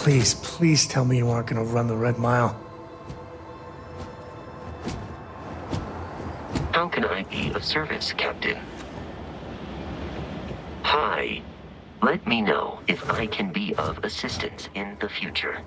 Please tell me you aren't gonna run the Red Mile. How can I be of service, Captain? Hi. Let me know if I can be of assistance in the future.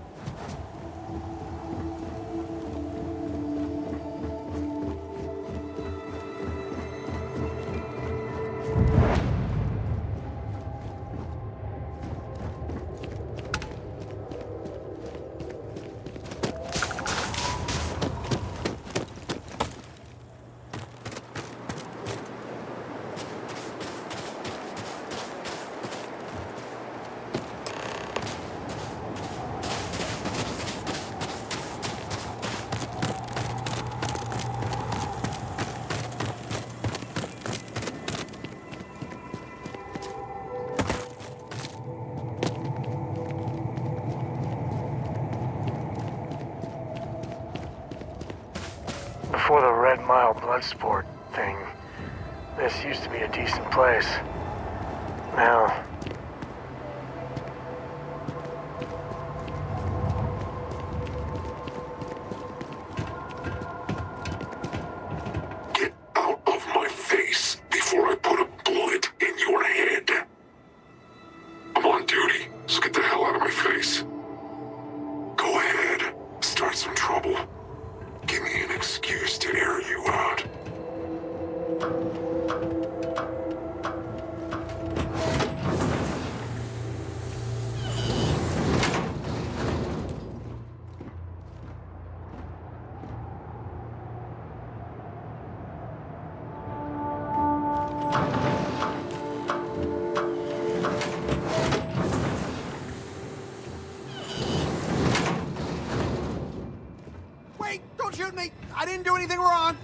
Before the Red Mile Bloodsport thing, this used to be a decent place. Now... Get out of my face before I put a bullet in your head. I'm on duty, so get the hell out of my face. Go ahead, start some trouble. Give me an excuse to air you out. Wait, don't shoot me! I didn't do anything wrong!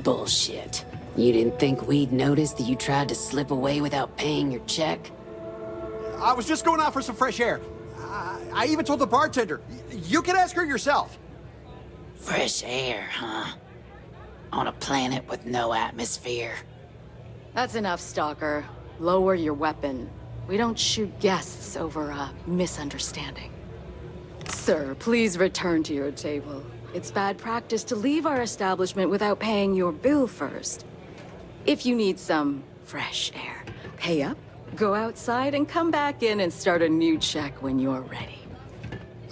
Bullshit. You didn't think we'd notice that you tried to slip away without paying your check? I was just going out for some fresh air. I even told the bartender. You can ask her yourself. Fresh air, huh? On a planet with no atmosphere. That's enough, Stalker. Lower your weapon. We don't shoot guests over a misunderstanding. Sir, please return to your table. It's bad practice to leave our establishment without paying your bill first. If you need some fresh air, pay up, go outside, and come back in and start a new check when you're ready.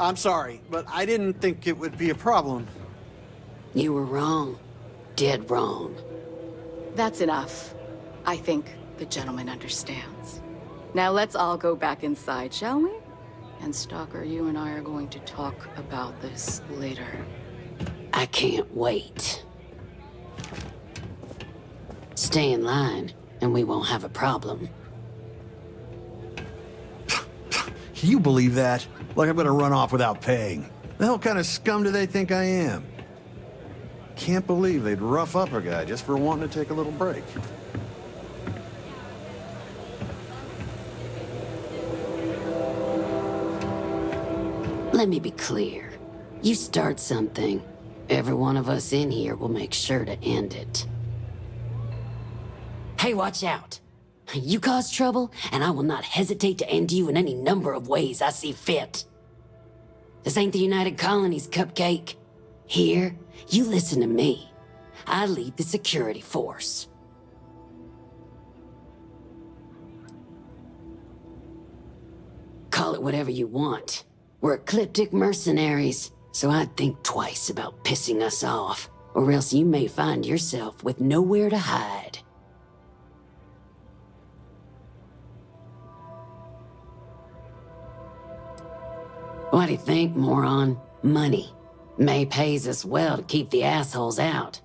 I'm sorry, but I didn't think it would be a problem. You were wrong. Dead wrong. That's enough. I think the gentleman understands. Now let's all go back inside, shall we? And Stalker, you and I are going to talk about this later. I can't wait. Stay in line, and we won't have a problem. Can you believe that? Like I'm gonna run off without paying. The hell kind of scum do they think I am? Can't believe they'd rough up a guy just for wanting to take a little break. Let me be clear. You start something, every one of us in here will make sure to end it. Hey, watch out. You cause trouble, and I will not hesitate to end you in any number of ways I see fit. This ain't the United Colonies, Cupcake. Here, you listen to me. I lead the security force. Call it whatever you want. We're ecliptic mercenaries, so I'd think twice about pissing us off, or else you may find yourself with nowhere to hide. What do you think, moron? Money. May pays us well to keep the assholes out.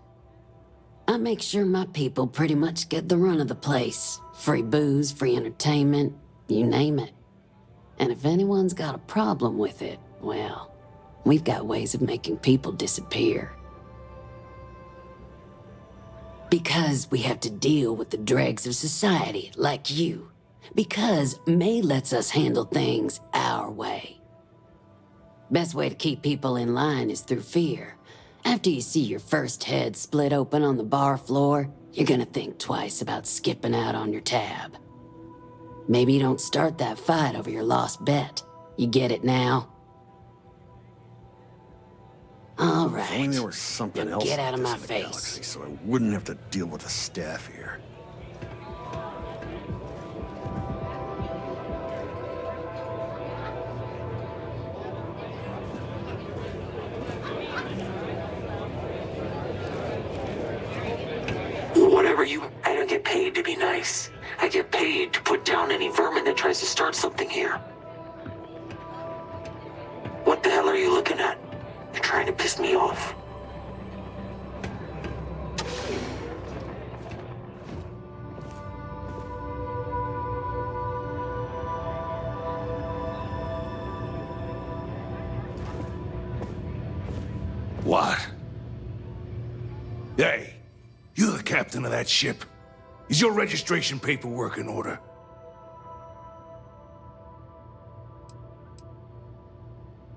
I make sure my people pretty much get the run of the place. Free booze, free entertainment, you name it. And if anyone's got a problem with it, well, we've got ways of making people disappear. Because we have to deal with the dregs of society, like you. Because May lets us handle things our way. Best way to keep people in line is through fear. After you see your first head split open on the bar floor, you're gonna think twice about skipping out on your tab. Maybe you don't start that fight over your lost bet, You get it now? All If only right. there was something Now else get like out of this my in the face. galaxy, so I wouldn't have to deal with the staff here. Whatever you... I don't get paid to be nice. I get paid to put down any vermin that tries to start something here. What the hell are you looking at? You're trying to piss me off. What? Hey, you're the captain of that ship. Is your registration paperwork in order?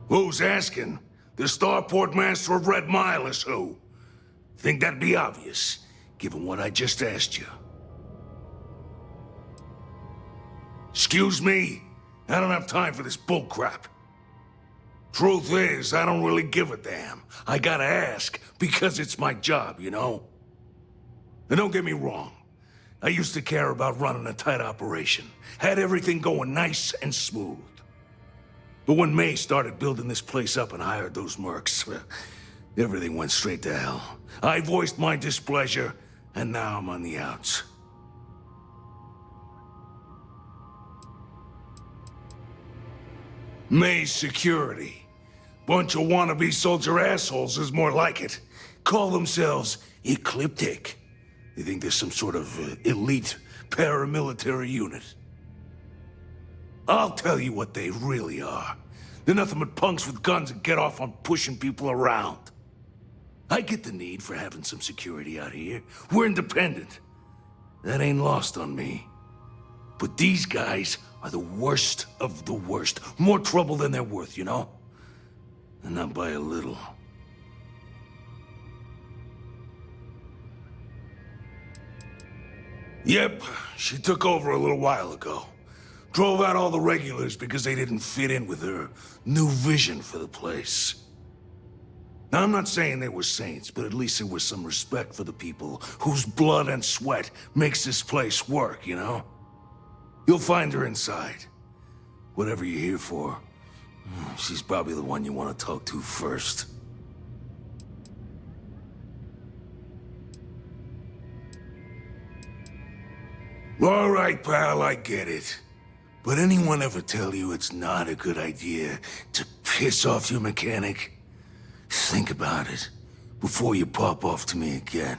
Who's asking? The starport master of Red Mile is who? Think that'd be obvious, given what I just asked you. Excuse me? I don't have time for this bullcrap. Truth is, I don't really give a damn. I gotta ask, because it's my job, you know? And don't get me wrong. I used to care about running a tight operation. Had everything going nice and smooth. But when May started building this place up and hired those mercs, well, everything went straight to hell. I voiced my displeasure, and now I'm on the outs. May's security. Bunch of wannabe soldier assholes is more like it. Call themselves Ecliptic. They think there's some sort of elite paramilitary unit. I'll tell you what they really are. They're nothing but punks with guns that get off on pushing people around. I get the need for having some security out here. We're independent. That ain't lost on me. But these guys are the worst of the worst. More trouble than they're worth, you know? And not by a little. Yep, she took over a little while ago. Drove out all the regulars because they didn't fit in with her new vision for the place. Now, I'm not saying they were saints, but at least there was some respect for the people whose blood and sweat makes this place work, you know? You'll find her inside. Whatever you're here for, she's probably the one you want to talk to first. All right, pal, I get it. But anyone ever tell you it's not a good idea to piss off your mechanic? Think about it before you pop off to me again.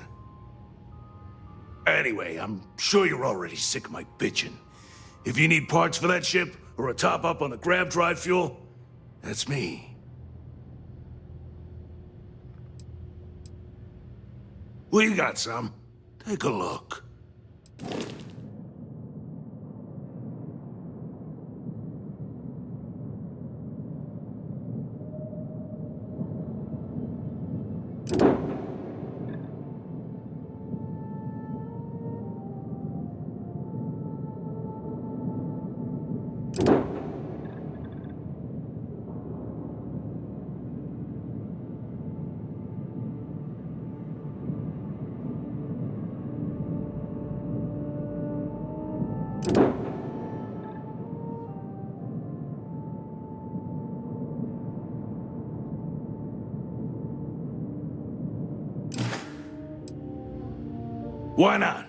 Anyway, I'm sure you're already sick of my bitching. If you need parts for that ship, or a top-up on the grav drive fuel, that's me. We got some. Take a look. Why not?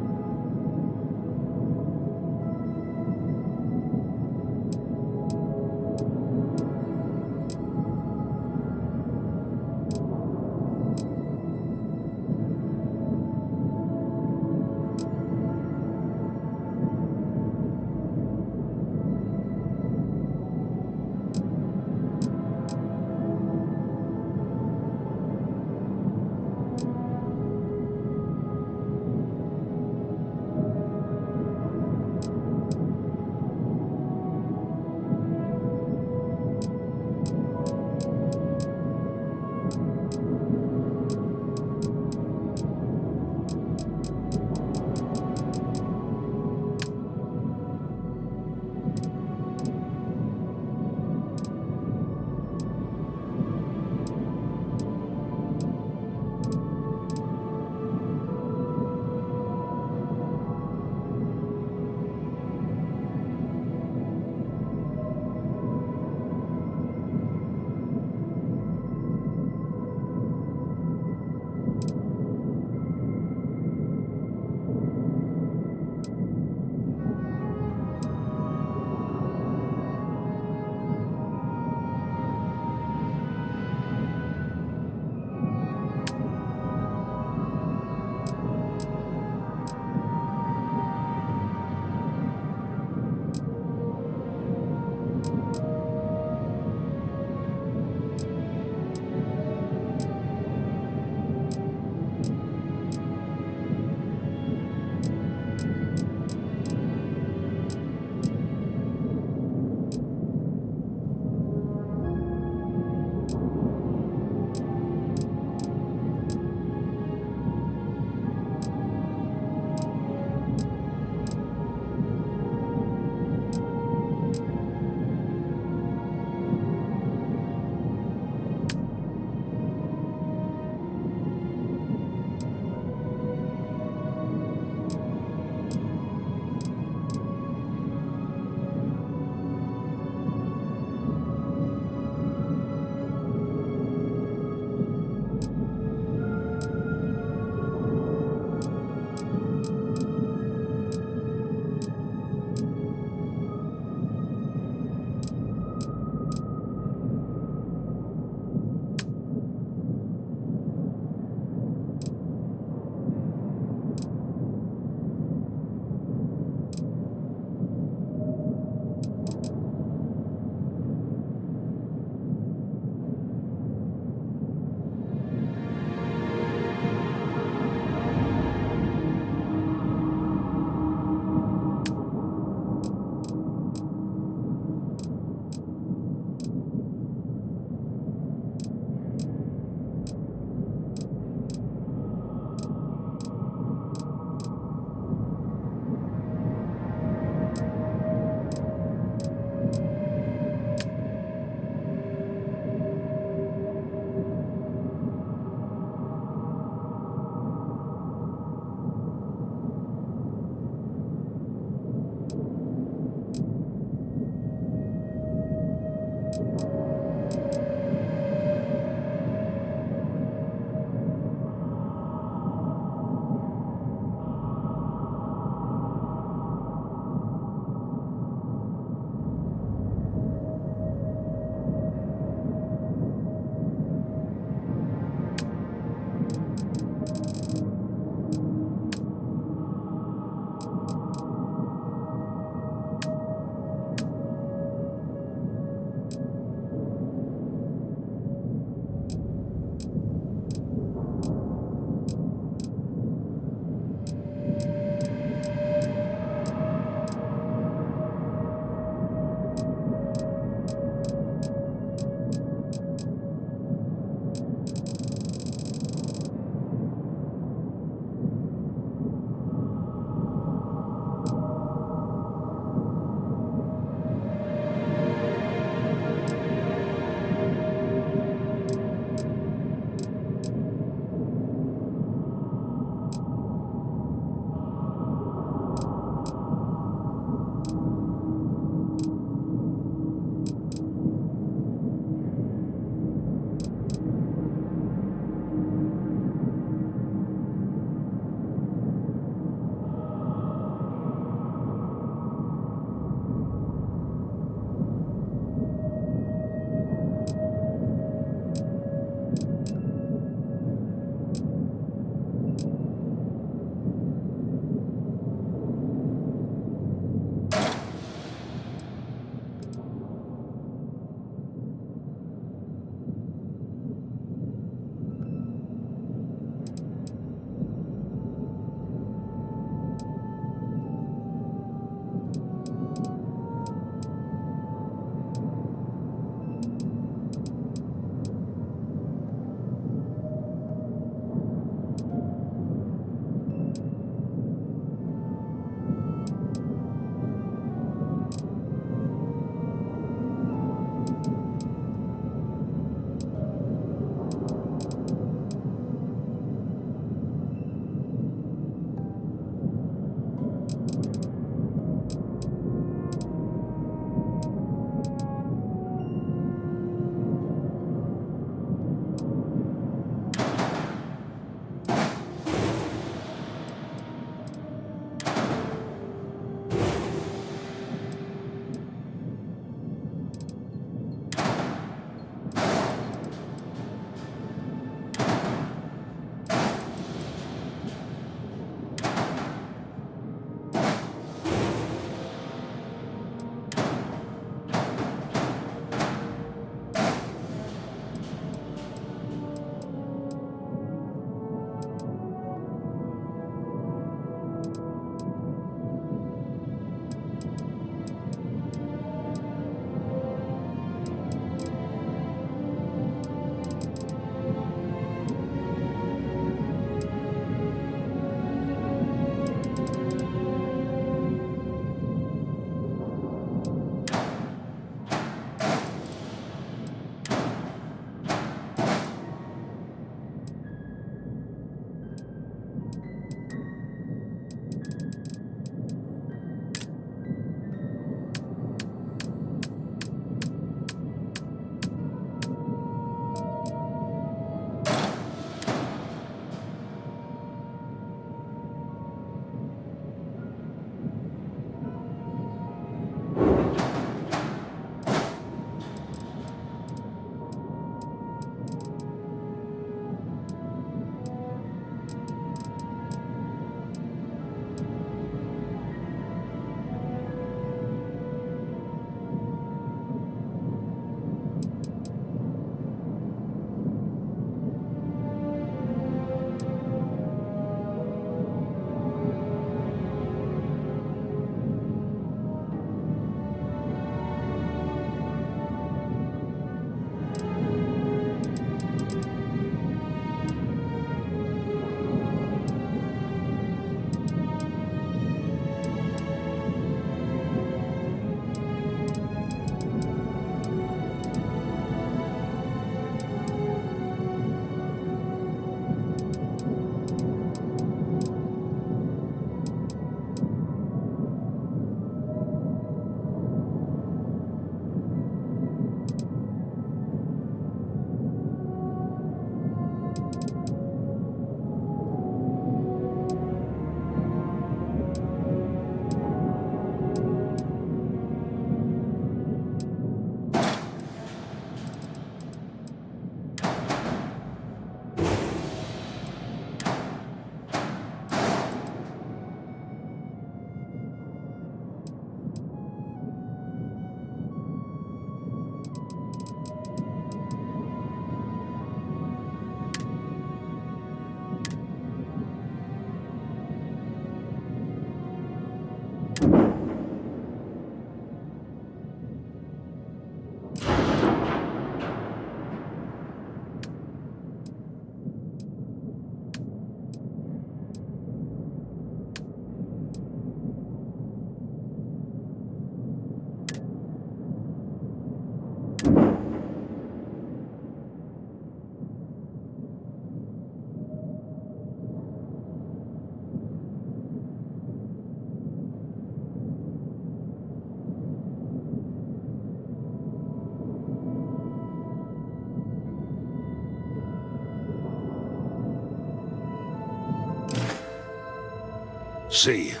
See ya.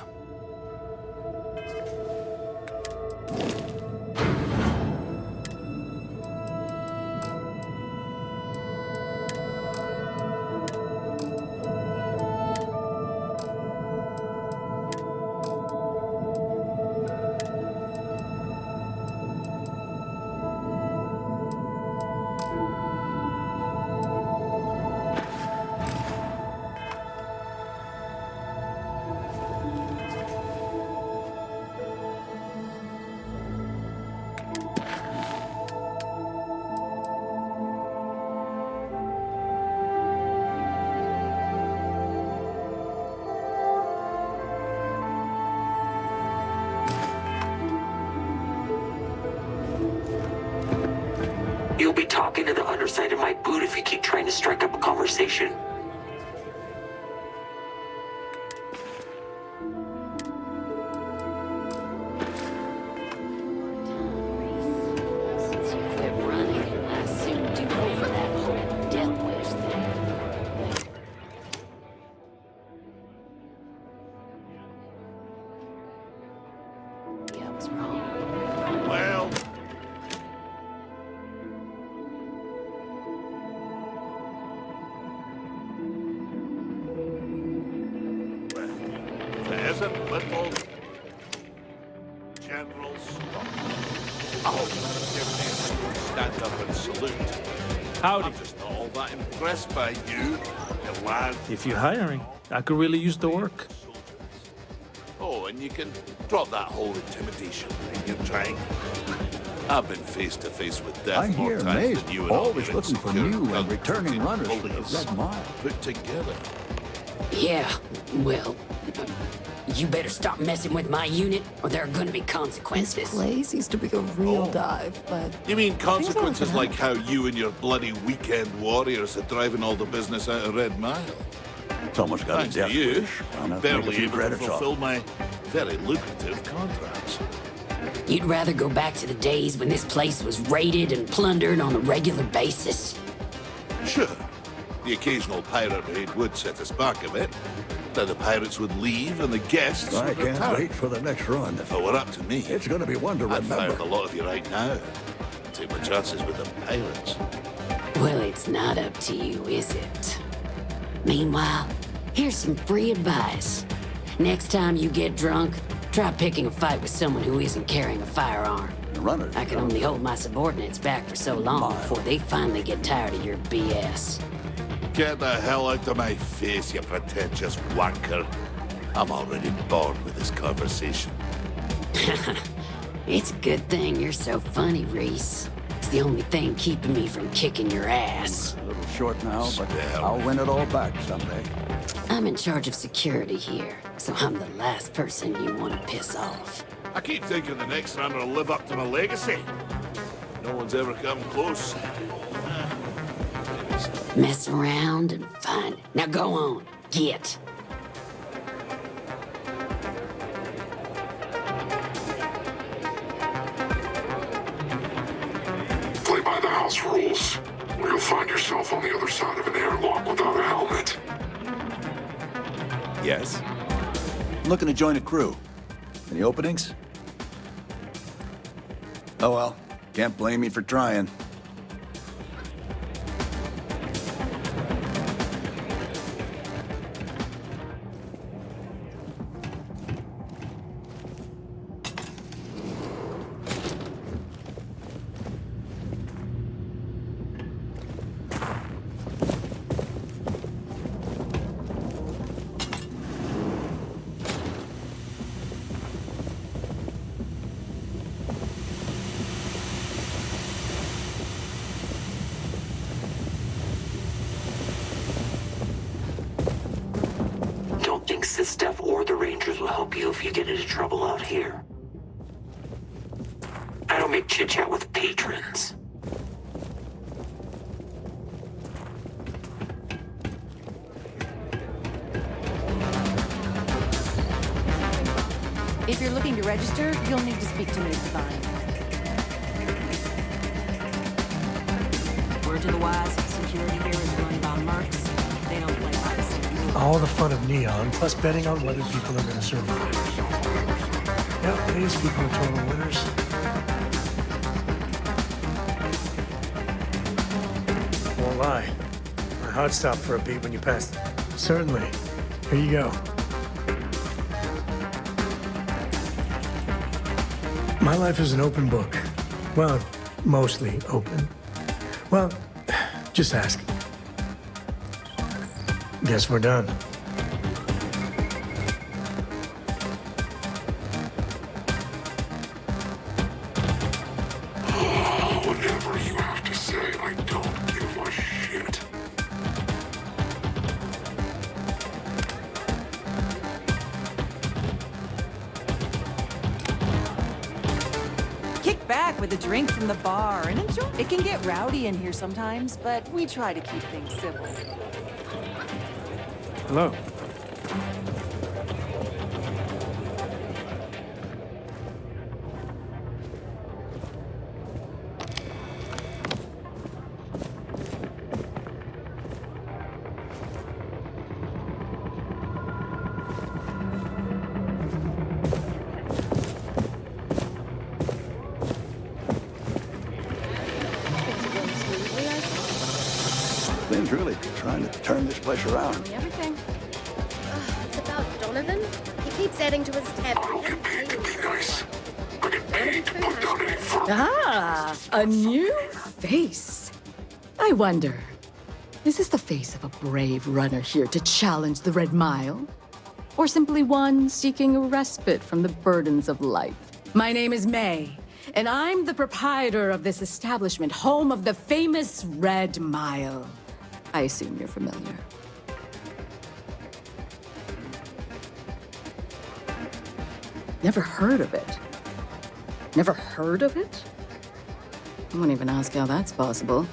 You'll be talking to the underside of my boot if you keep trying to strike up a conversation. Since you quit running, I assumed you're over that whole death wish thing. Yeah, I was wrong. Well, there's a little General Scott. Oh, stand up and salute. Howdy. I'm just not all that impressed by you, you lad. If you're hiring, I could really use the work. Oh, and you can drop that whole intimidation thing you're trying. I've been face to face with death I more hear times May's than you and all always your looking for insecure new and drug returning fucking runners for the bullies Red Mile. put together. Yeah, well, you better stop messing with my unit, or there are gonna be This consequences. place used to be a real dive, but You mean consequences Things aren't like how you and your bloody weekend warriors are driving all the business out of Red Mile? Someone's got Thanks a to death you, wish. I'm I'm gonna make a barely few able to credits off. fulfill my very lucrative contracts. You'd rather go back to the days when this place was raided and plundered on a regular basis. Sure, the occasional pirate raid would set us back a bit. Then the pirates would leave and the guests I would can't return. wait for the next run. If it were up to me, It's gonna be one to I'd fire remember. the lot of you right now. Take my chances with the pirates. Well, it's not up to you, is it? Meanwhile, here's some free advice. Next time you get drunk, try picking a fight with someone who isn't carrying a firearm. The runners. I can only hold my subordinates back for so long before they finally get tired of your BS. Get the hell out of my face, you pretentious wanker. I'm already bored with this conversation. It's a good thing you're so funny, Reese. It's the only thing keeping me from kicking your ass. A little short now, but Spare I'll me. win it all back someday. I'm in charge of security here, so I'm the last person you want to piss off. I keep thinking the next runner will live up to my legacy. No one's ever come close. Mess around and find it. Now go on, get. Play by the house rules, or you'll find yourself on the other side of an airlock without a helmet. Yes. I'm looking to join a crew. Any openings? Oh well, can't blame me for trying. Don't think Sysdef or the Rangers will help you if you get into trouble out here. I don't make chit-chat with patrons. If you're looking to register, you'll need to speak to Ms. Divine. Word to the wise, security here is run by mercs. They don't play by the same rules. All the fun of Neon, plus betting on whether people are going to survive. Yep, these people are total winners. Won't lie. My heart stopped for a beat when you passed. Certainly. Here you go. My life is an open book. Well, mostly open. Well, just ask. Guess we're done. Whatever you have to say, I don't give a shit. Kick back with a drink from the bar and enjoy. It can get rowdy in here sometimes, but we try to keep things civil. Hello. Lynn's really trying to turn this place around. Everything. It's about Donovan. He keeps adding to his tab. I don't get paid to be nice. I get paid to put down any firm. Ah, a new face. I wonder, is this the face of a brave runner here to challenge the Red Mile? Or simply one seeking a respite from the burdens of life? My name is May, and I'm the proprietor of this establishment, home of the famous Red Mile. I assume you're familiar. Never heard of it. Never heard of it? I won't even ask how that's possible.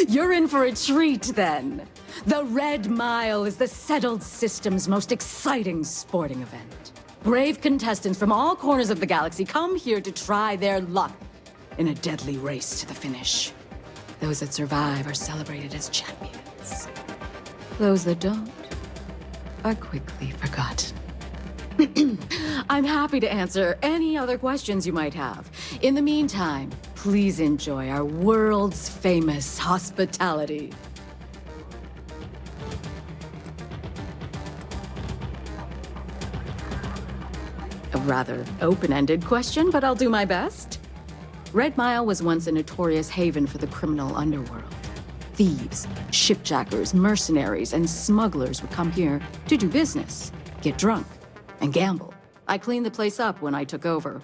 You're in for a treat, then. The Red Mile is the settled system's most exciting sporting event. Brave contestants from all corners of the galaxy come here to try their luck in a deadly race to the finish. Those that survive are celebrated as champions. Those that don't are quickly forgotten. I'm happy to answer any other questions you might have. In the meantime, please enjoy our world's famous hospitality. A rather open-ended question, but I'll do my best. Red Mile was once a notorious haven for the criminal underworld. Thieves, shipjackers, mercenaries, and smugglers would come here to do business, get drunk, and gamble. I cleaned the place up when I took over.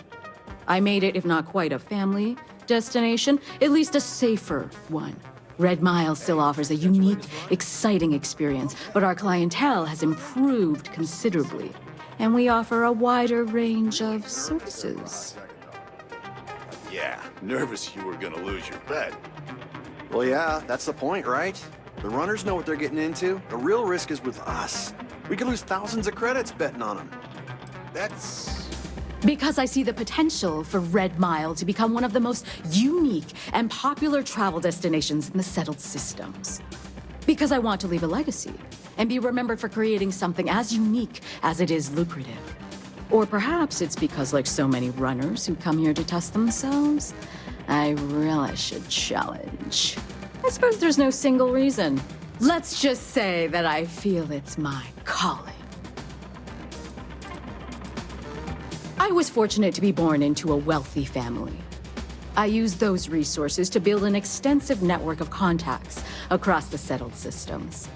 I made it, if not quite a family destination, at least a safer one. Red Mile still offers a unique, exciting experience, but our clientele has improved considerably, and we offer a wider range of services. Yeah, nervous you were gonna lose your bet. Well, yeah, that's the point, right? The runners know what they're getting into. The real risk is with us. We could lose thousands of credits betting on them. That's... Because I see the potential for Red Mile to become one of the most unique and popular travel destinations in the settled systems. Because I want to leave a legacy and be remembered for creating something as unique as it is lucrative. Or perhaps it's because, like so many runners who come here to test themselves, I relish a challenge. I suppose there's no single reason. Let's just say that I feel it's my calling. I was fortunate to be born into a wealthy family. I used those resources to build an extensive network of contacts across the settled systems.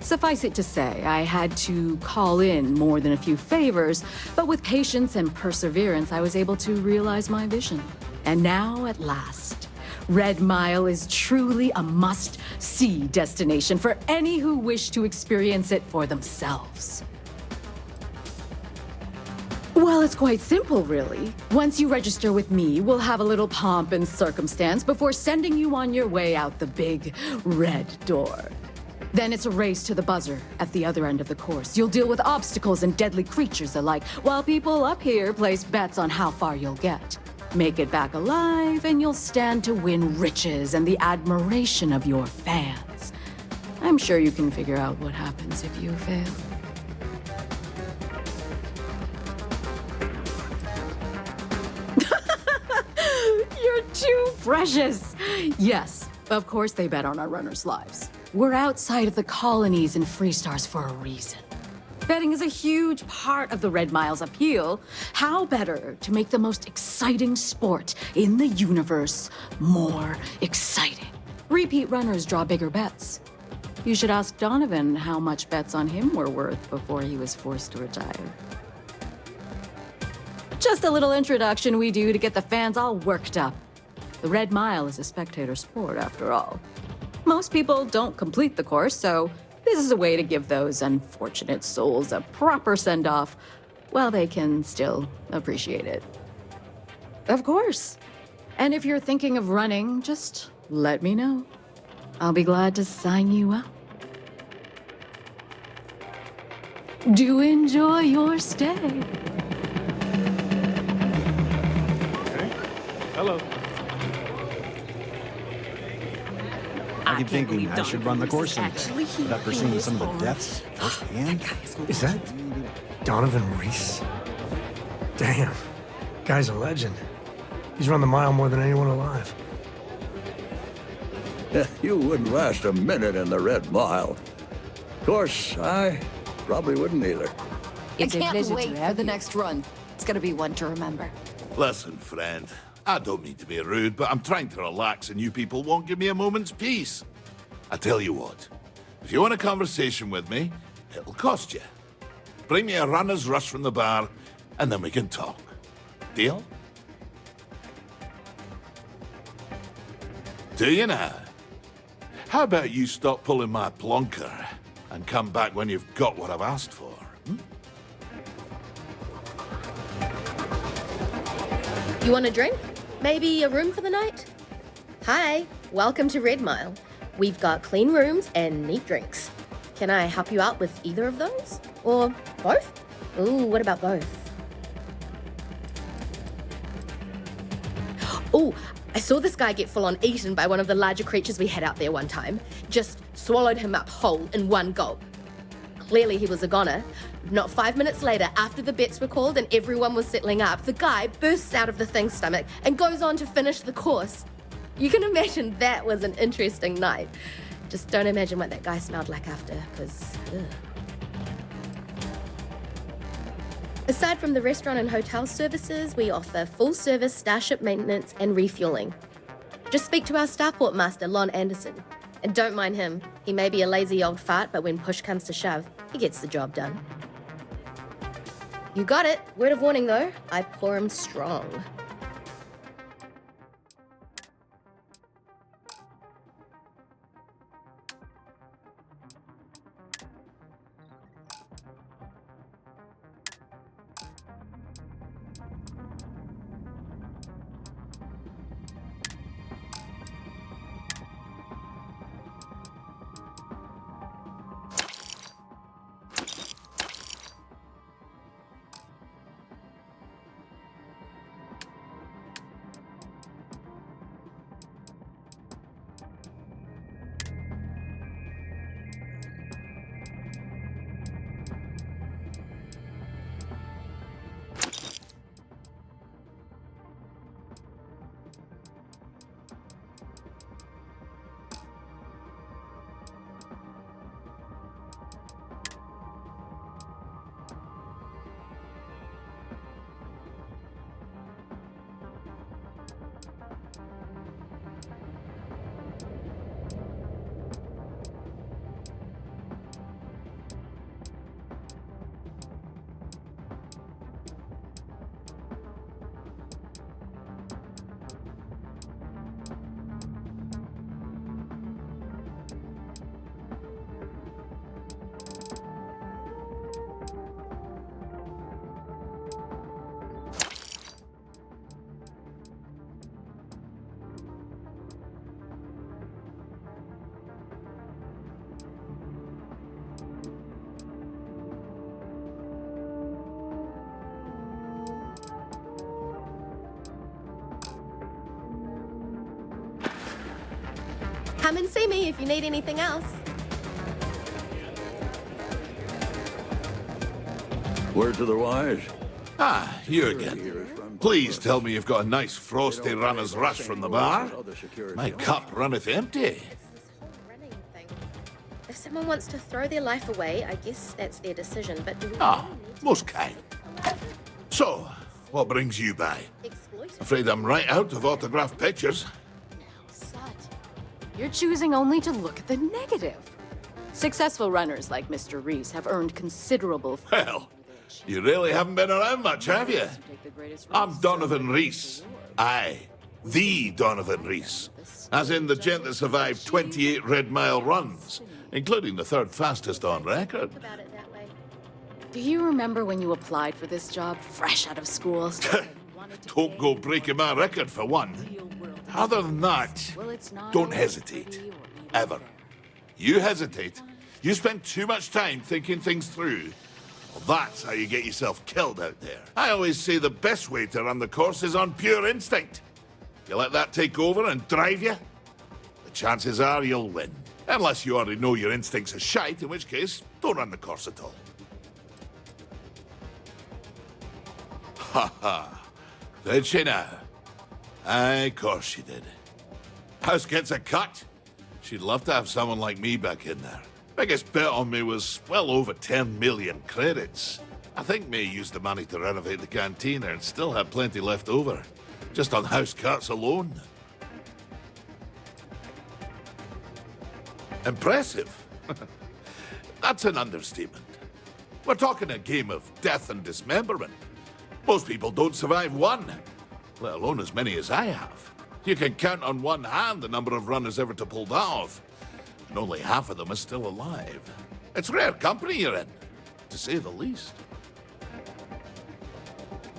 Suffice it to say, I had to call in more than a few favors, but with patience and perseverance, I was able to realize my vision. And now, at last, Red Mile is truly a must-see destination for any who wish to experience it for themselves. Well, it's quite simple, really. Once you register with me, we'll have a little pomp and circumstance before sending you on your way out the big red door. Then it's a race to the buzzer at the other end of the course. You'll deal with obstacles and deadly creatures alike, while people up here place bets on how far you'll get. Make it back alive, and you'll stand to win riches and the admiration of your fans. I'm sure you can figure out what happens if you fail. You're too precious! Yes, of course they bet on our runners' lives. We're outside of the colonies and Freestars for a reason. Betting is a huge part of the Red Mile's appeal. How better to make the most exciting sport in the universe more exciting? Repeat runners draw bigger bets. You should ask Donovan how much bets on him were worth before he was forced to retire. Just a little introduction we do to get the fans all worked up. The Red Mile is a spectator sport, after all. Most people don't complete the course, so this is a way to give those unfortunate souls a proper send-off while they can still appreciate it. Of course. And if you're thinking of running, just let me know. I'll be glad to sign you up. Do enjoy your stay. Okay. Hello. I keep thinking I should run the course someday. After seeing some of the deaths firsthand. Is that Donovan Reese? Damn. Guy's a legend. He's run the mile more than anyone alive. You wouldn't last a minute in the Red Mile. Of course, I probably wouldn't either. It's I can't wait for the next run. It's gonna be one to remember. Listen, friend. I don't mean to be rude, but I'm trying to relax and you people won't give me a moment's peace. I tell you what, if you want a conversation with me, it'll cost you. Bring me a runner's rush from the bar, and then we can talk. Deal? Do you now? How about you stop pulling my plonker and come back when you've got what I've asked for? You want a drink? Maybe a room for the night? Hi, welcome to Red Mile. We've got clean rooms and neat drinks. Can I help you out with either of those? Or both? Ooh, what about both? Ooh, I saw this guy get full on eaten by one of the larger creatures we had out there one time. Just swallowed him up whole in one gulp. Clearly he was a goner. Not 5 minutes later, after the bets were called and everyone was settling up, the guy bursts out of the thing's stomach and goes on to finish the course. You can imagine that was an interesting night. Just don't imagine what that guy smelled like after, because... Aside from the restaurant and hotel services, we offer full-service starship maintenance and refueling. Just speak to our starport master, Lon Anderson. And don't mind him. He may be a lazy old fart, but when push comes to shove, he gets the job done. You got it. Word of warning, though. I pour him strong. Come and see me if you need anything else. Word to the wise. Ah, you again. Please tell me you've got a nice frosty runner's rush from the bar. My cup runneth empty. If someone wants to throw their life away, I guess that's their decision, but do we Ah, really need to most kind. So, what brings you by? exploit it? Afraid I'm right out of autographed pictures. Sut, you're choosing only to look at the negative. Successful runners like Mr. Reese have earned considerable... Well, you really haven't been around much, have you? I'm Donovan Reese. Aye, the Donovan Reese. As in the gent that survived 28 Red Mile runs, including the third fastest on record. About it that way. Do you remember when you applied for this job fresh out of school? Don't go breaking my record for one. Other than that, don't hesitate. Ever. You hesitate, you spend too much time thinking things through. Well, that's how you get yourself killed out there. I always say the best way to run the course is on pure instinct. You let that take over and drive you, the chances are you'll win. Unless you already know your instincts are shite, in which case, don't run the course at all. Ha ha. Did she now? Aye, of course she did. House gets a cut. She'd love to have someone like me back in there. Biggest bet on me was well over 10 million credits. I think May used the money to renovate the canteen and still had plenty left over. Just on house cuts alone. Impressive? That's an understatement. We're talking a game of death and dismemberment. Most people don't survive one, let alone as many as I have. You can count on one hand the number of runners ever to pull that off, and only half of them are still alive. It's rare company you're in, to say the least.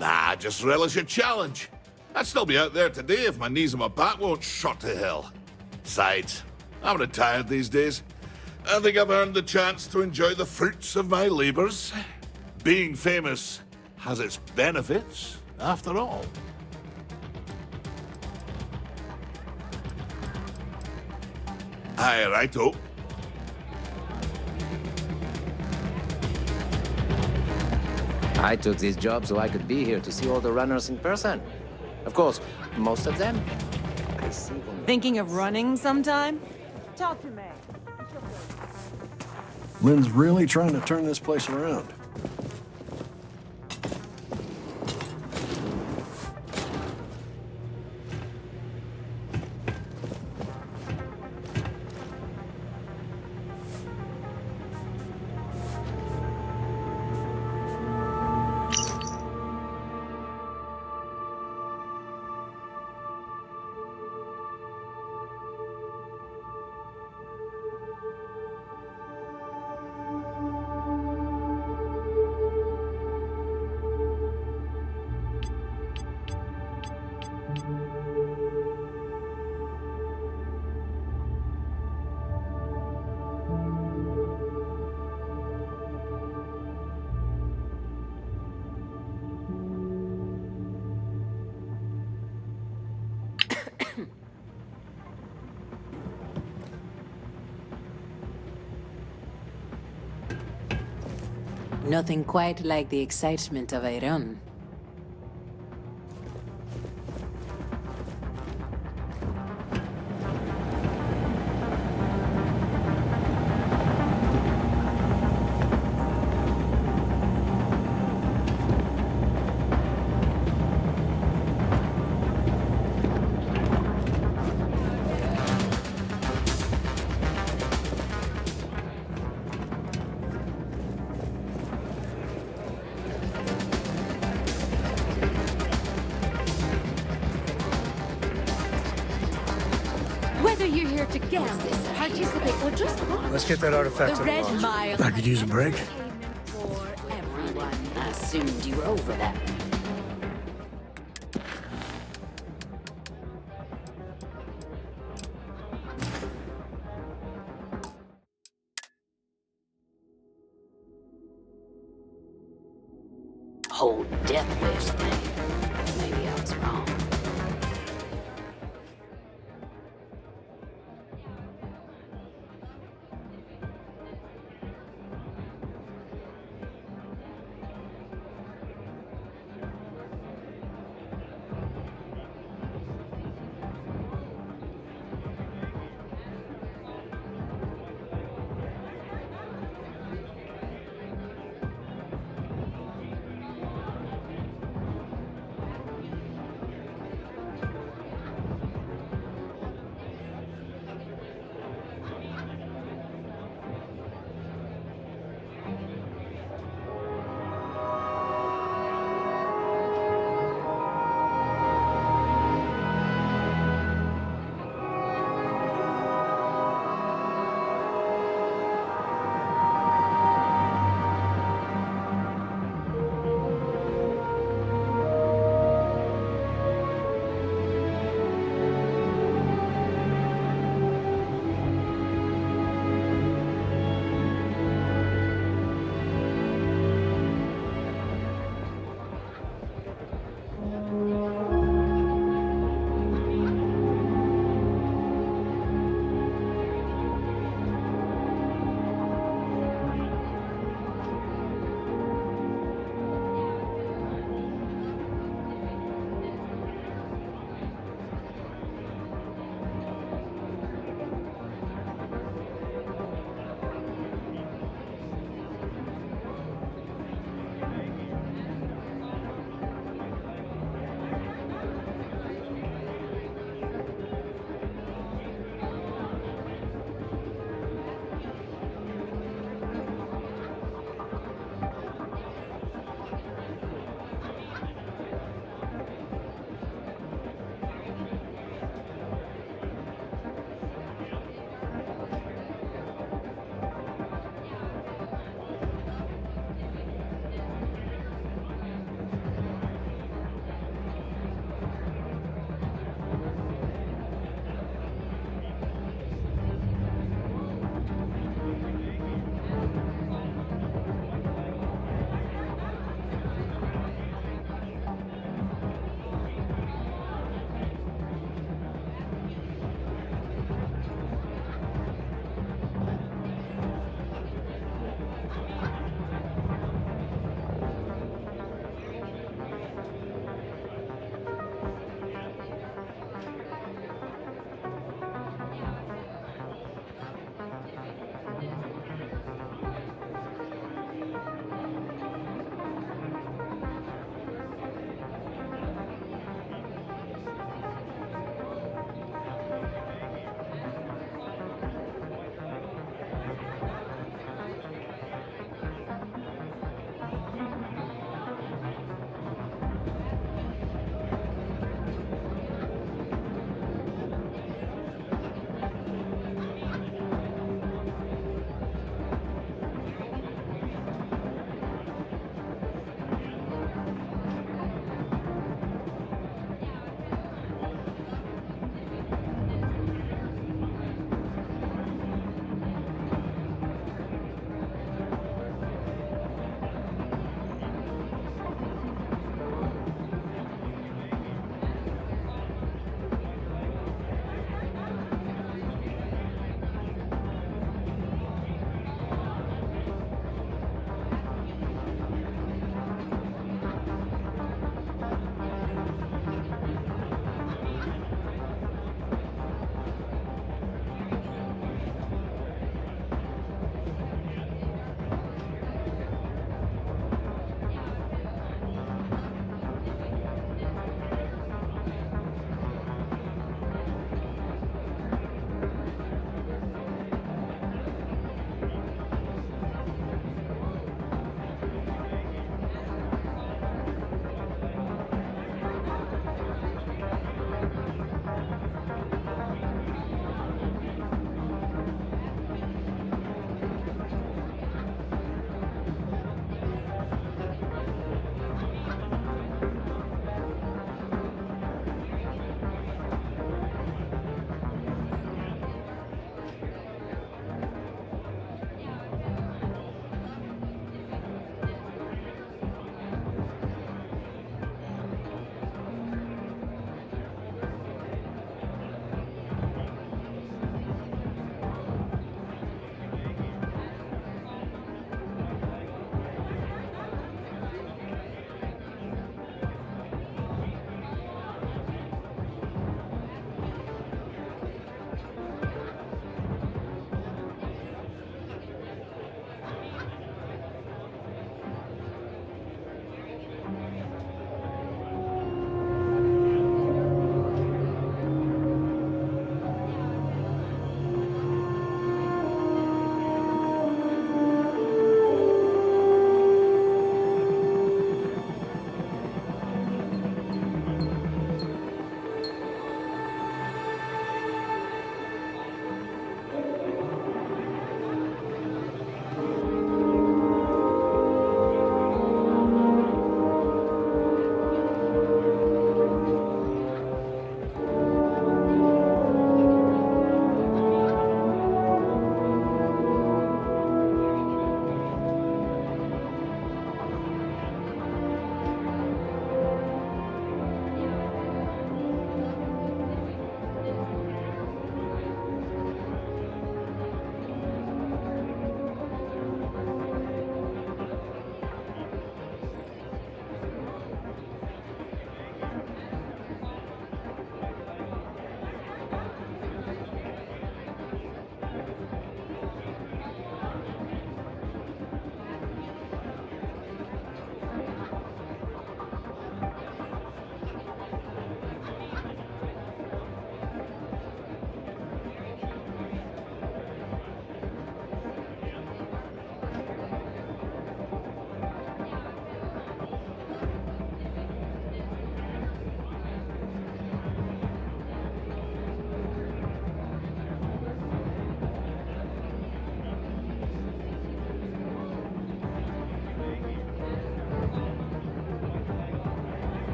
Nah, just relish a challenge. I'd still be out there today if my knees and my back won't shot to hell. Besides, I'm retired these days. I think I've earned the chance to enjoy the fruits of my labors. Being famous has its benefits, after all. Aye, righto. I took this job so I could be here to see all the runners in person. Of course, most of them. I see them. Thinking of running sometime? Talk to me. Lynn's really trying to turn this place around. Nothing quite like the excitement of a run. Whether you're here to gamble, participate, or just Let's get that artifact the to the Red lodge. Mile. I could use a break. For everyone, I assumed you were over that. Whole death wish thing. Maybe I was wrong.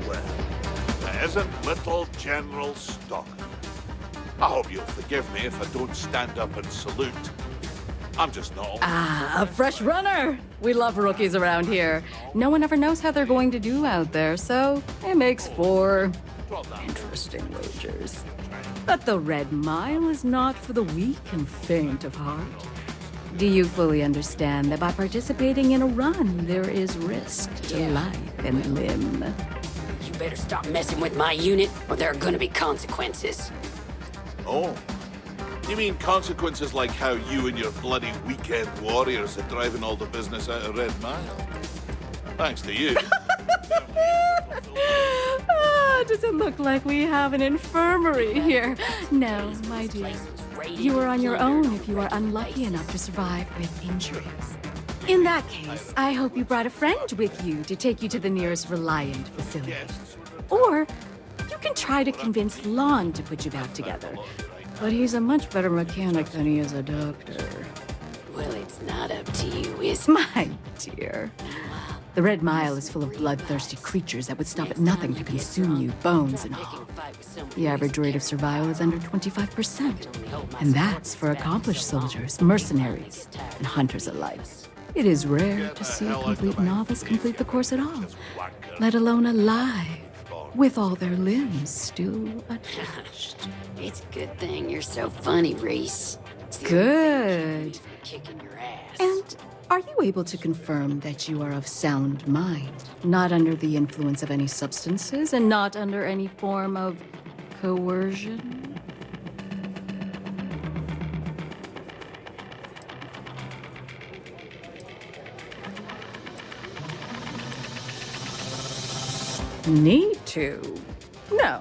well. It isn't little General Stalker. I hope you'll forgive me if I don't stand up and salute. I'm just not. Ah, a fresh runner! We love rookies around here. No one ever knows how they're going to do out there, so it makes for interesting wagers. But the Red Mile is not for the weak and faint of heart. Do you fully understand that by participating in a run, there is risk to life and limb? You better stop messing with my unit, or there are gonna be consequences. Oh. You mean consequences like how you and your bloody weekend warriors are driving all the business out of Red Mile? Thanks to you. Does it look like we have an infirmary here? No, my dear. You are on your own if you are unlucky enough to survive with injuries. In that case, I hope you brought a friend with you to take you to the nearest Reliant facility. Or you can try to convince Lon to put you back together. But he's a much better mechanic than he is a doctor. Well, it's not up to you, is it? My dear. The Red Mile is full of bloodthirsty creatures that would stop at nothing to consume you, bones and all. The average rate of survival is under 25%. And that's for accomplished soldiers, mercenaries, and hunters alike. It is rare to see a complete novice complete the course at all, let alone alive, with all their limbs still attached. It's a good thing you're so funny, Reese. Good. Kicking your ass. And are you able to confirm that you are of sound mind, not under the influence of any substances, and not under any form of coercion? Need to? No.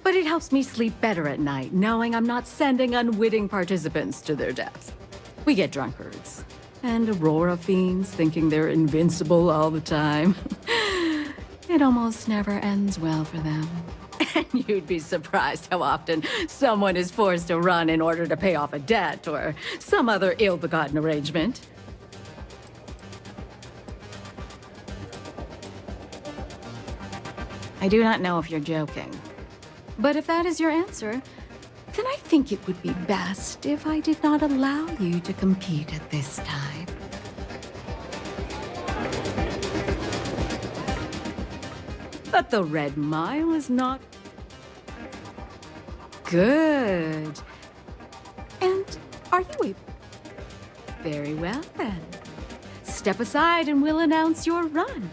But it helps me sleep better at night, knowing I'm not sending unwitting participants to their death. We get drunkards. And Aurora fiends thinking they're invincible all the time. It almost never ends well for them. And you'd be surprised how often someone is forced to run in order to pay off a debt or some other ill-begotten arrangement. I do not know if you're joking. But if that is your answer, then I think it would be best if I did not allow you to compete at this time. But the Red Mile is not good. And are you able? Very well then. Step aside and we'll announce your run.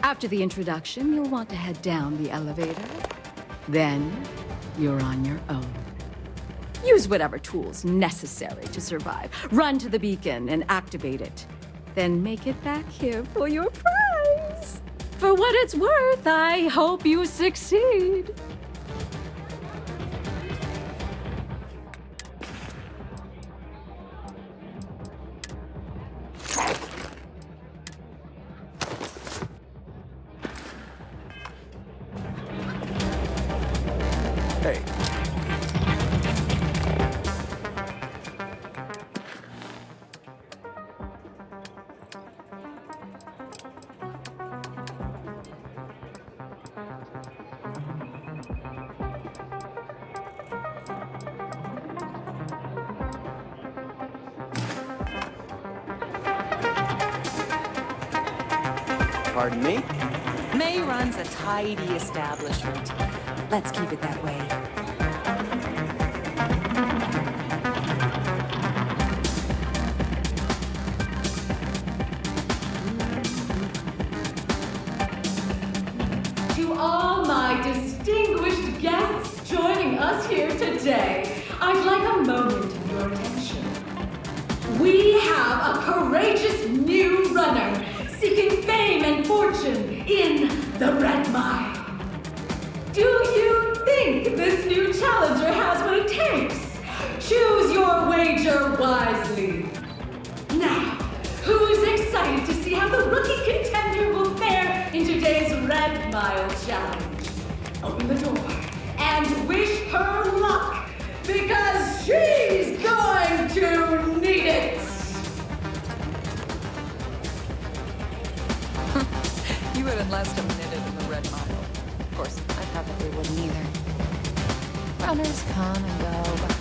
After the introduction, you'll want to head down the elevator. Then you're on your own. Use whatever tools necessary to survive. Run to the beacon and activate it. Then make it back here for your prize. For what it's worth, I hope you succeed. Hey. Pardon me? May runs a tidy establishment. Let's keep it that way. To all my distinguished guests joining us here today, I'd like a moment of your attention. We have a courageous new runner seeking fame and fortune in the Red Mile. Do you think this new challenger has what it takes? Choose your wager wisely. Now, who's excited to see how the rookie contender will fare in today's Red Mile Challenge? Open the door and wish her luck, because she's going to need it! You wouldn't last a minute in the Red Mile. probably wouldn't either. Runners come and go, but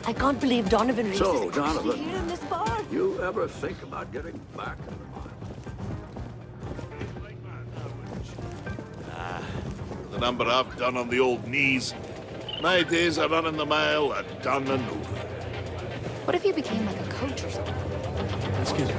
I can't believe Donovan Reeves So, is Donovan, here in this bar. you ever think about getting back in the mine? The number I've done on the old knees. My days of running the mile are done and over. what if you became like a coach or something? Excuse me.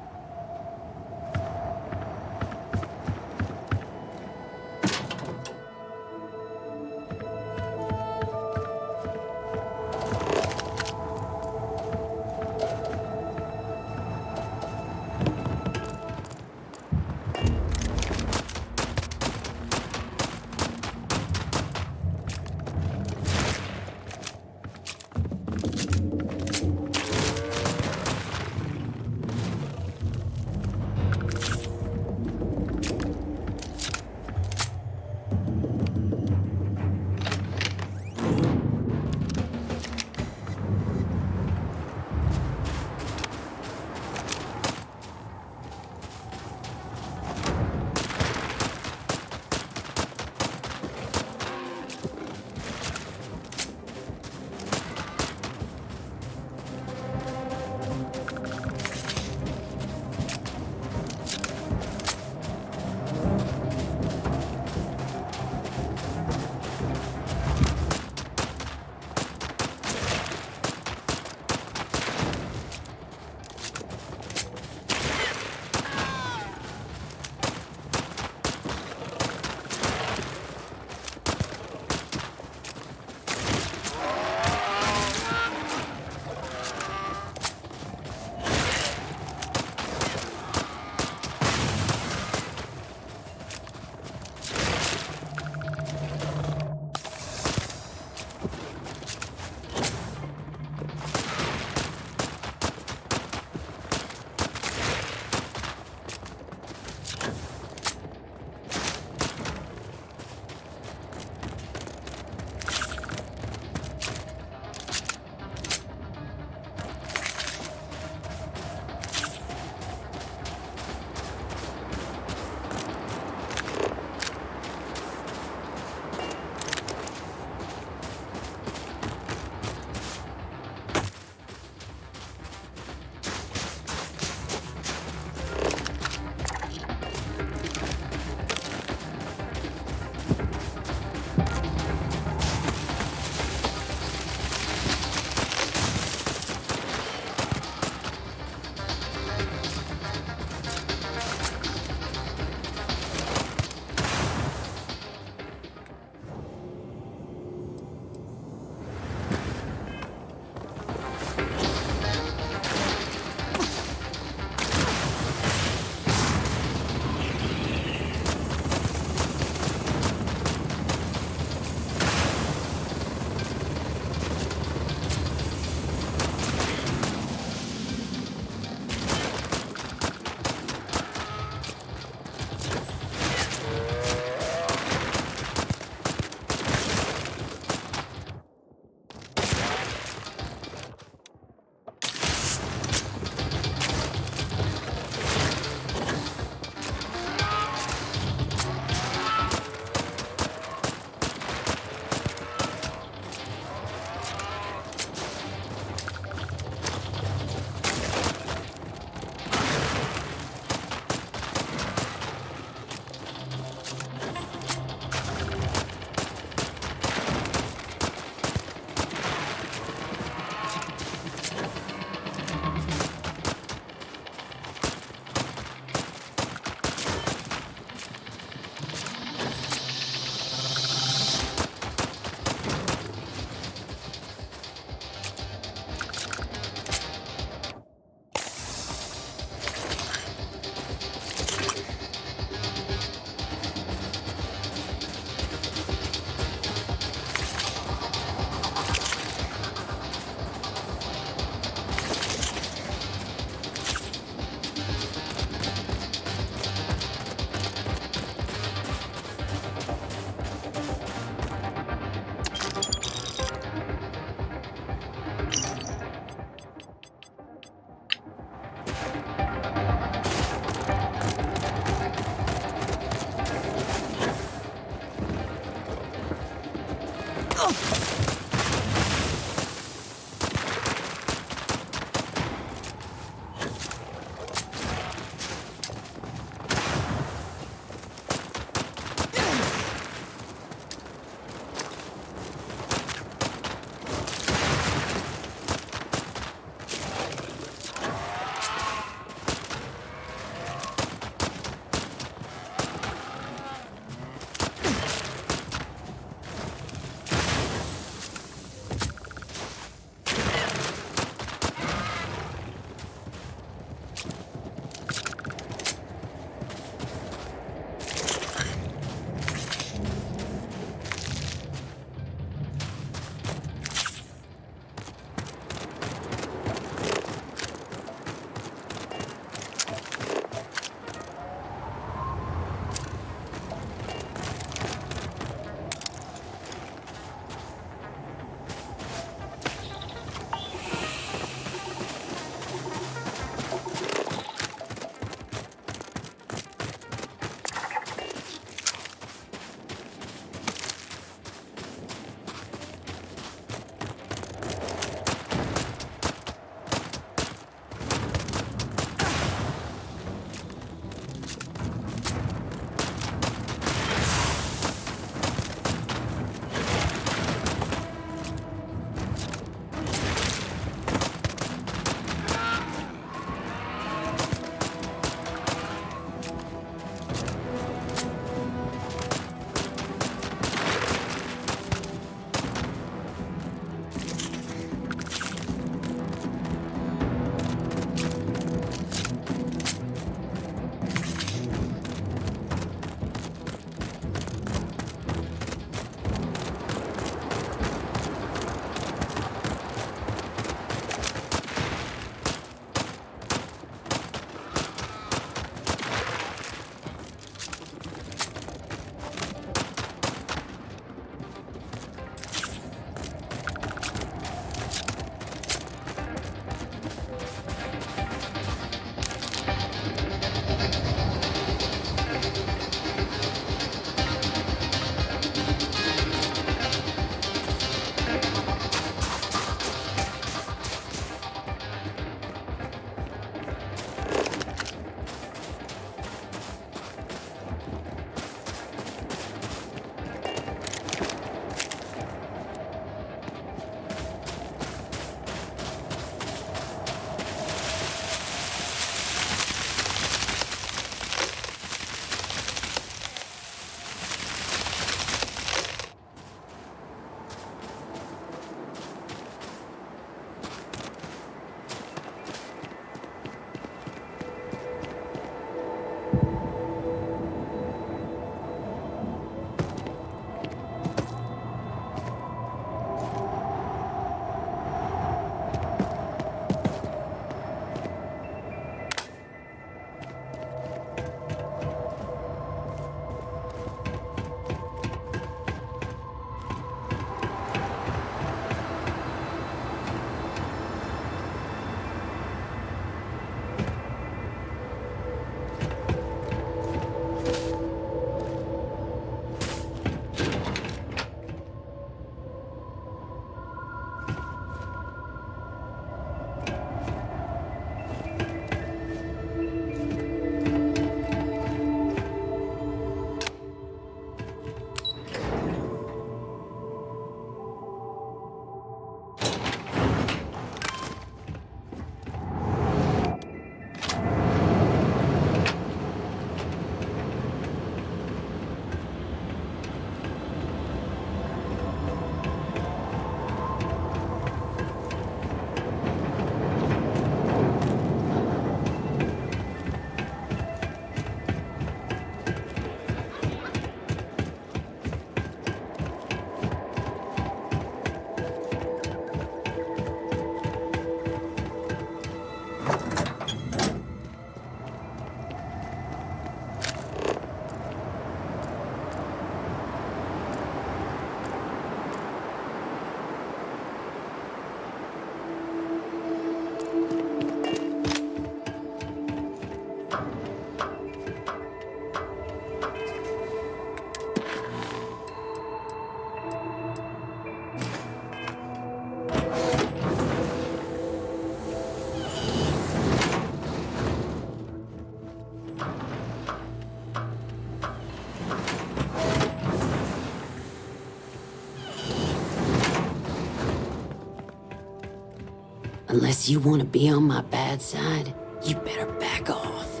Unless you want to be on my bad side, you better back off.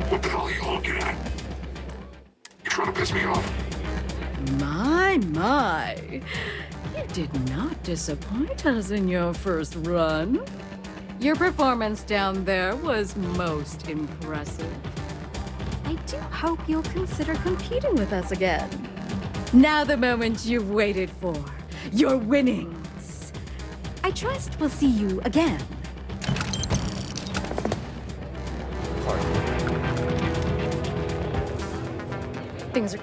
What the hell are you looking at? You trying to piss me off? My. You did not disappoint us in your first run. Your performance down there was most impressive. I do hope you'll consider competing with us again. Now the moment you've waited for. Your winnings. I trust we'll see you again. Things are...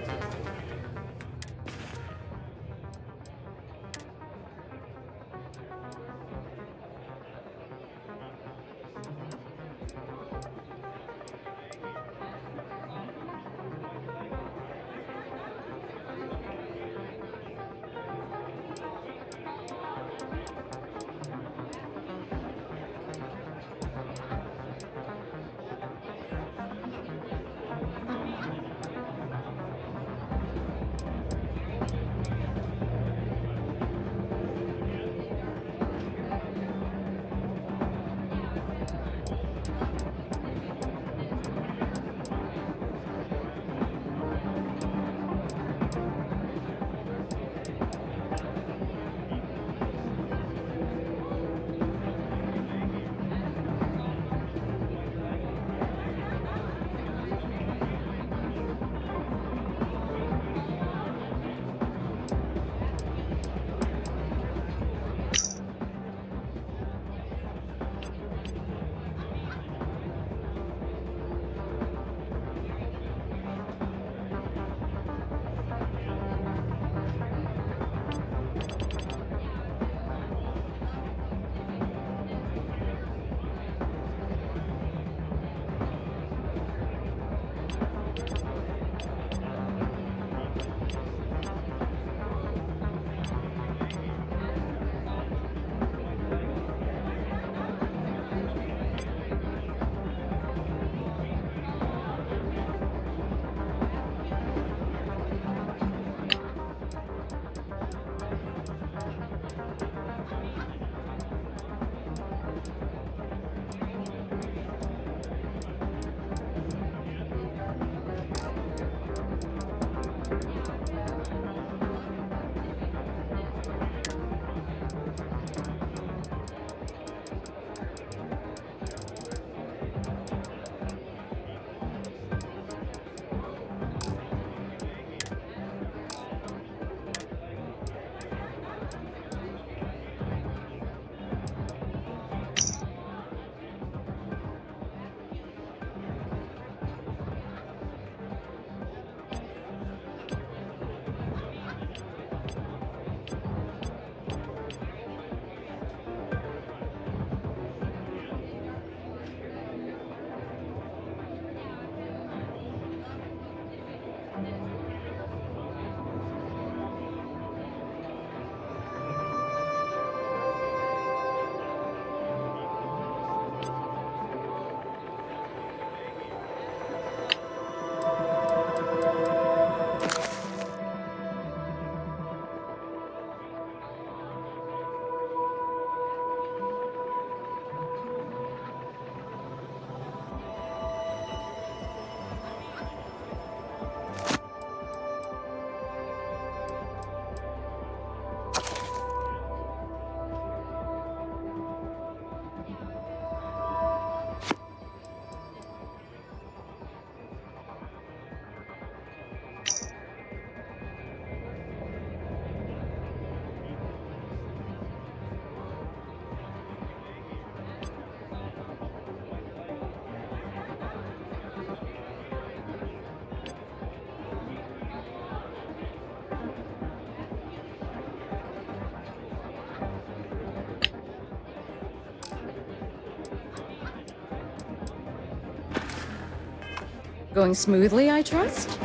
Going smoothly, I trust?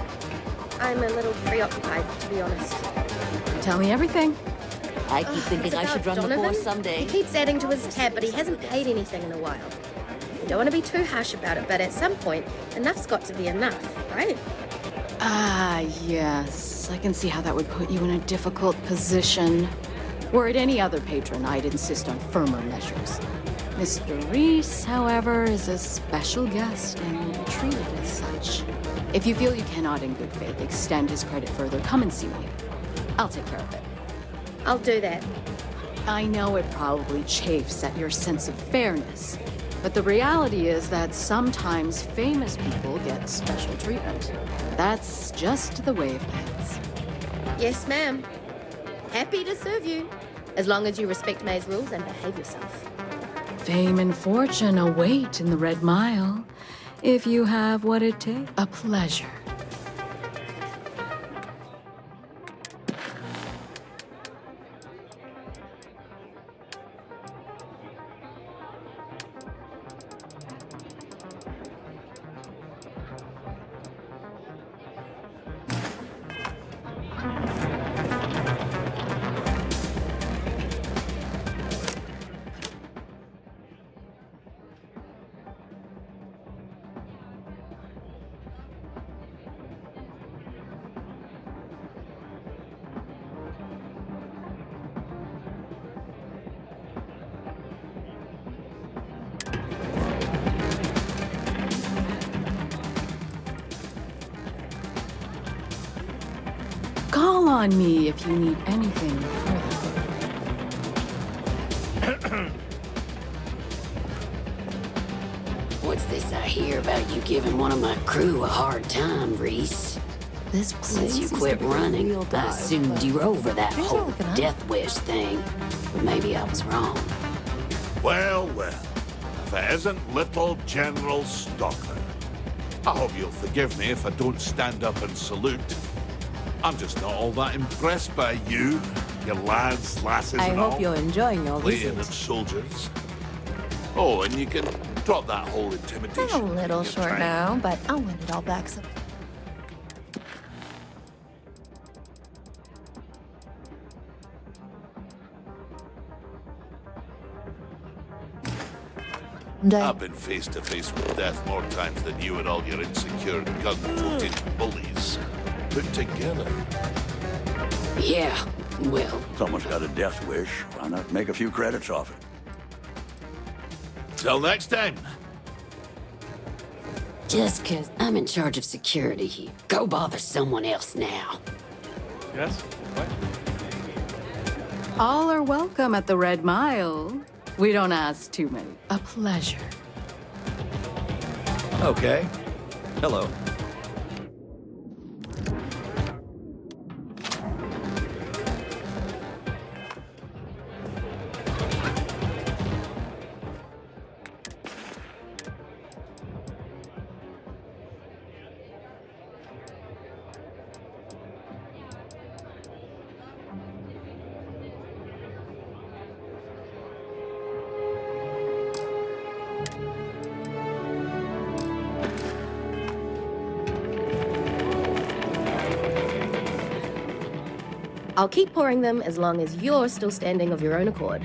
I'm a little preoccupied, to be honest. Tell me everything. I keep thinking I should run the course someday. He keeps adding to his tab, but he hasn't paid anything in a while. I don't want to be too harsh about it, but at some point, enough's got to be enough, right? Ah, yes. I can see how that would put you in a difficult position. Were it any other patron, I'd insist on firmer measures. Mr. Reese, however, is a special guest and will be treated as such. If you feel you cannot in good faith extend his credit further, come and see me. I'll take care of it. I'll do that. I know it probably chafes at your sense of fairness, but the reality is that sometimes famous people get special treatment. That's just the way of things. Yes, ma'am. Happy to serve you, as long as you respect May's rules and behave yourself. Fame and fortune await in the Red Mile, if you have what it takes. A pleasure. Call on me if you need anything further. What's this I hear about you giving one of my crew a hard time, Reese? Since you quit running, I assumed you were over that whole death wish thing. But maybe I was wrong. Well, well. If it isn't little General Stalker. I hope you'll forgive me if I don't stand up and salute. I'm just not all that impressed by you, your lads, lasses, I and all. hope you're enjoying your Playing visit. of soldiers. Oh, and you can drop that whole intimidation. I'm a little thing you're short trying. now, but I'll win it all back some. I've been face to face with death more times than you and all your insecure gun-toted bullies put together. Yeah, well... Someone's got a death wish. Why not make a few credits off it? Till next time. Just 'cause I'm in charge of security here. Go bother someone else now. Yes? What? All are welcome at the Red Mile. We don't ask too many. A pleasure. Okay. Hello. I'll keep pouring them as long as you're still standing of your own accord.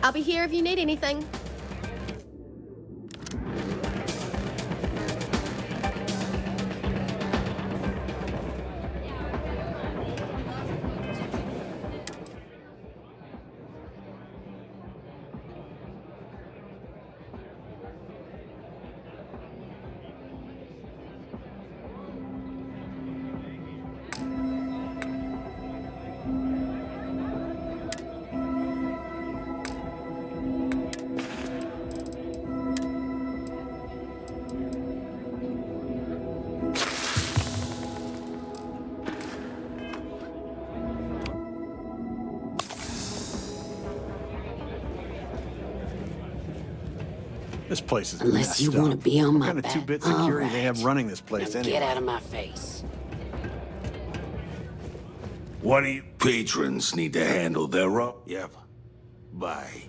I'll be here if you need anything. This place is Unless you messed want to up. be on my What kind of back. two-bit All security they right. have running this place Now anyway? get out of my face. What do you patrons need to handle their own? Yep. Bye.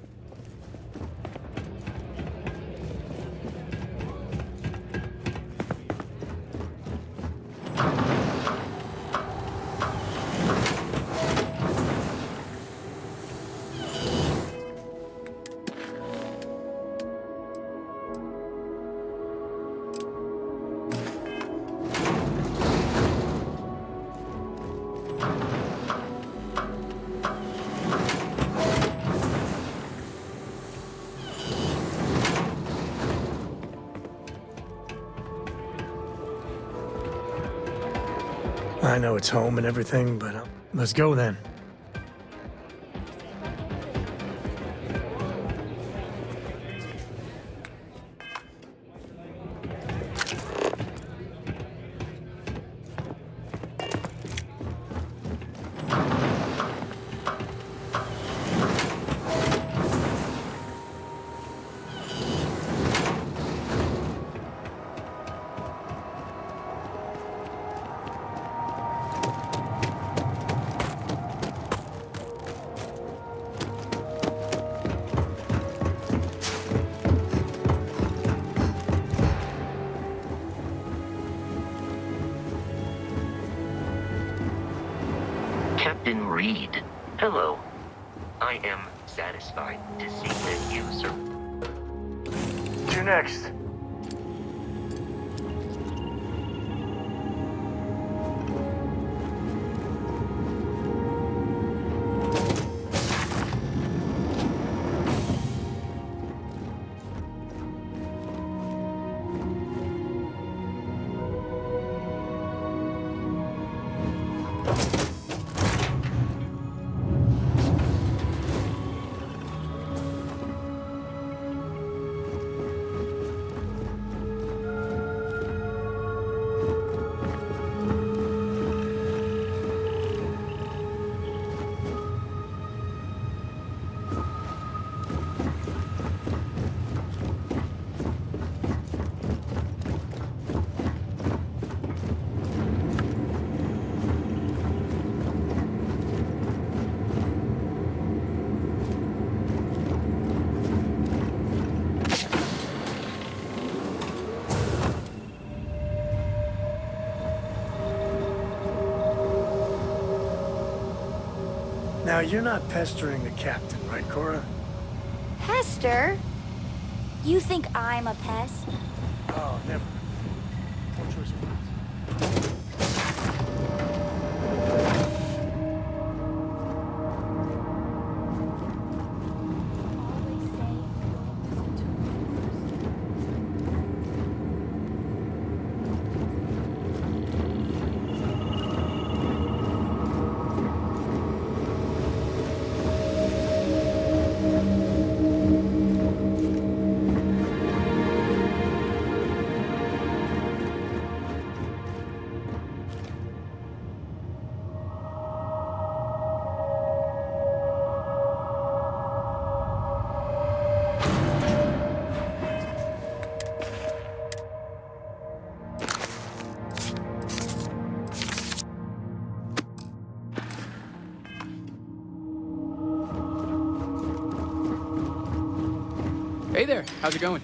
I know it's home and everything, but let's go then. Captain Reed, hello. I am satisfied to see that you, sir. To next. Now, you're not pestering the captain, right, Cora? Pester? You think I'm a pest? Oh, never. Poor choice of words. Hey there, how's it going?